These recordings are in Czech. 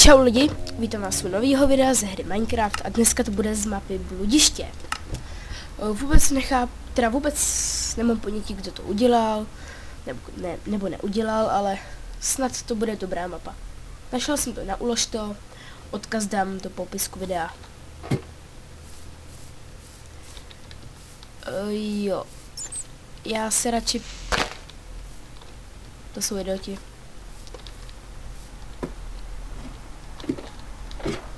Čau lidi, vítám vás u nového videa ze hry Minecraft a dneska to bude z mapy Bludiště. Vůbec nemám ponětí, kdo to udělal, nebo neudělal, ale snad to bude dobrá mapa. Našel jsem to na Uložto, odkaz dám do popisku videa. Jo, já se radši... To jsou idioti.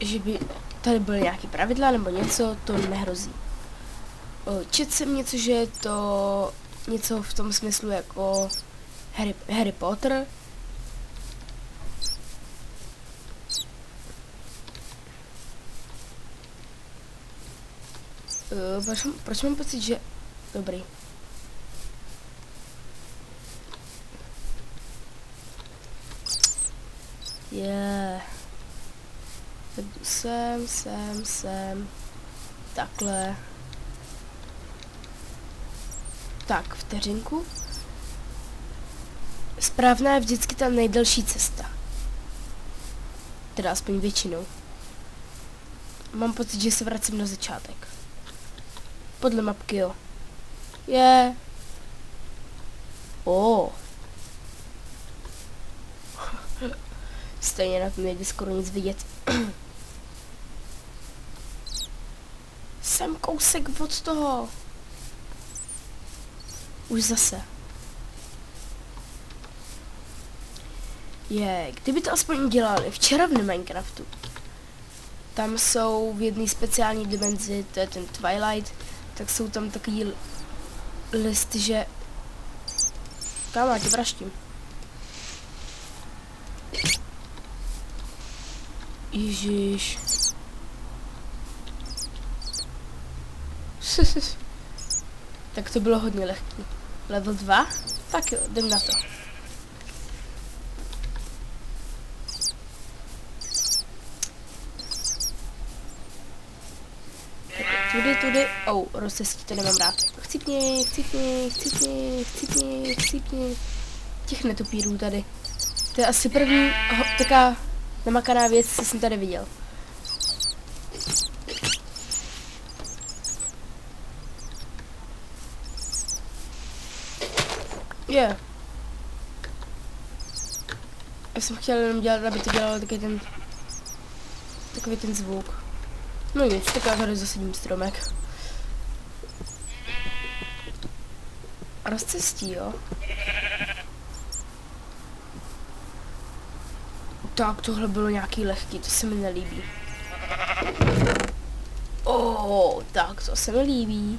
Že by tady byly nějaké pravidla nebo něco, to nehrozí. Četl jsem něco, že je to něco v tom smyslu jako Harry Potter. Proč mám pocit, že... Dobrý. Tak sem. Takhle. Tak, vteřinku. Správná je vždycky ta nejdelší cesta. Teda aspoň většinou. Mám pocit, že se vracím na začátek. Podle mapky, jo. Stejně na tom nejde skoro nic vidět. Jsem kousek od toho. Už zase. Kdyby to aspoň dělali včera v Minecraftu. Tam jsou v jedné speciální dimenzi, to je ten Twilight, tak jsou tam takový list, že... Kámo, já tě vraštím. Ježiš. Tak to bylo hodně lehký. Level 2? Tak jo, jdem na to. Tudy. Rozcestí, to nemám rád. Chcípni. Těch netopírů tady. To je asi první taká namakaná věc, co jsem tady viděl. Já jsem chtěl jenom dělat, aby to dělalo takový ten zvuk. No nic, tak já tady zasadím stromek. Rozcestí, jo? Tak, tohle bylo nějaký lehký, to se mi nelíbí. Tak to se mi líbí.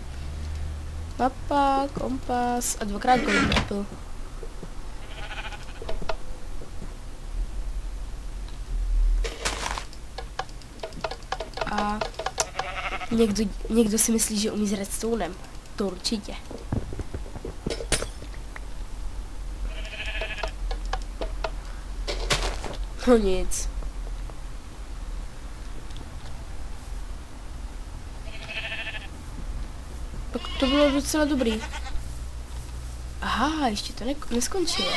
Mapa, kompas a dvakrát golden apple. A někdo si myslí, že umí s redstonem. To určitě. No nic. Tak to bylo docela dobrý. Aha, ještě to neskončilo.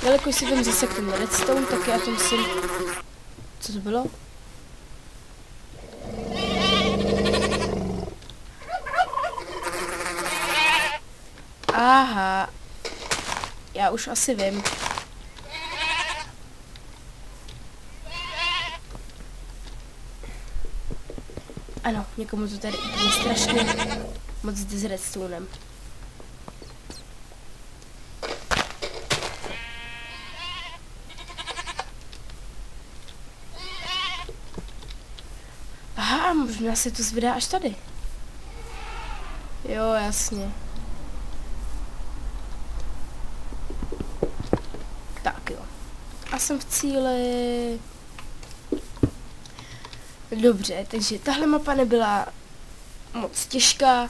Jelikož si tam zase ten redstone, tak já to musím... Co to bylo? Aha. Já už asi vím. Ano, někomu to tady úplně strašně moc jde s redstonem. Aha, možná se to zvedá až tady. Jo, jasně. Tak jo. A jsem v cíli. Dobře, takže tahle mapa nebyla moc těžká.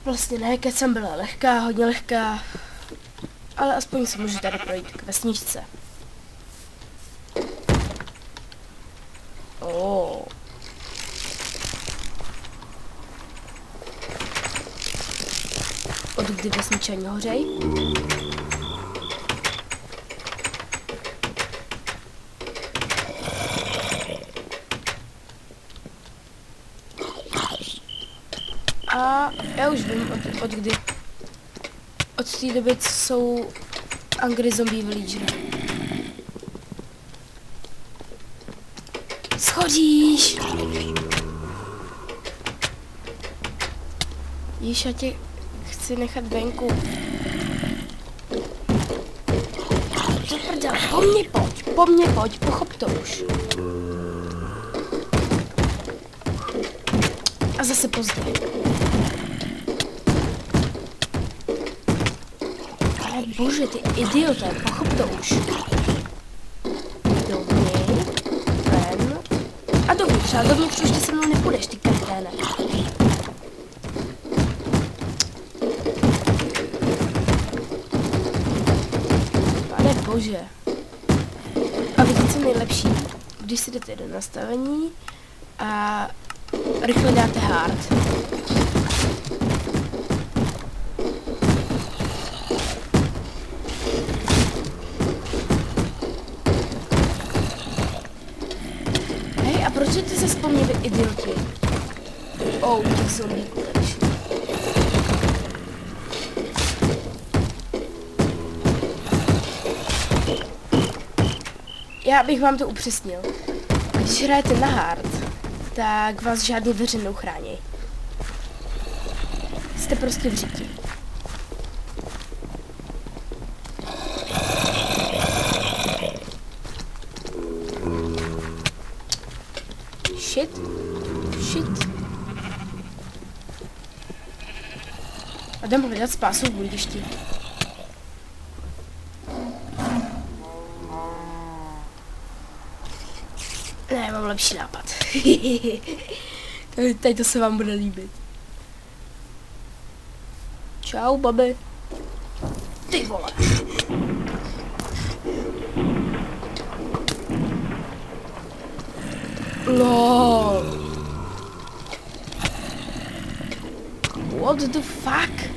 Vlastně ne, kecam byla lehká, hodně lehká. Ale aspoň se můžu tady projít k vesničce. od kdy vesniče ani hořej. A já už vím, od kdy. Od té doby, co jsou Angry Zombie Villager. Schoříš! Již, já tě chci nechat venku. Co prdele, po mně pojď, pochop to už. A zase pozdě. Ale bože, ty idioté, pochop to už. Dovnitř, ven. A dovnitř, ale dovnitř už ty se mnou nepůjdeš, ty kreténe. Pane bože. A víte, co nejlepší? Když si jdete do nastavení a rychle dáte hard. Hej, a proč ty se vzpomněli idioti? Těch zombíků lepší. Já bych vám to upřesnil. Když hrajete na hard, tak vás žádný dveře neuchrání. Jste prostě v řiti. Shit. A jdem hledat spásu v bludišti. Ne, mám lepší nápad. Teď to se vám bude líbit. Čau, babi. Ty vole. LOL. What the fuck?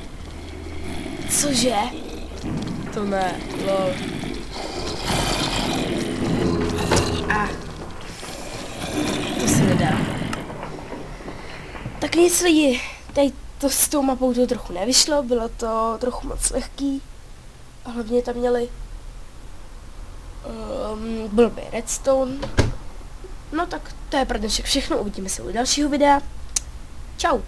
Cože? To ne, lol. To se nedá. Tak nic lidi, tady to s tou mapou to trochu nevyšlo, bylo to trochu moc lehký. A hlavně tam měli blbý redstone. No tak to je pro dnešek všechno, uvidíme se u dalšího videa. Čau.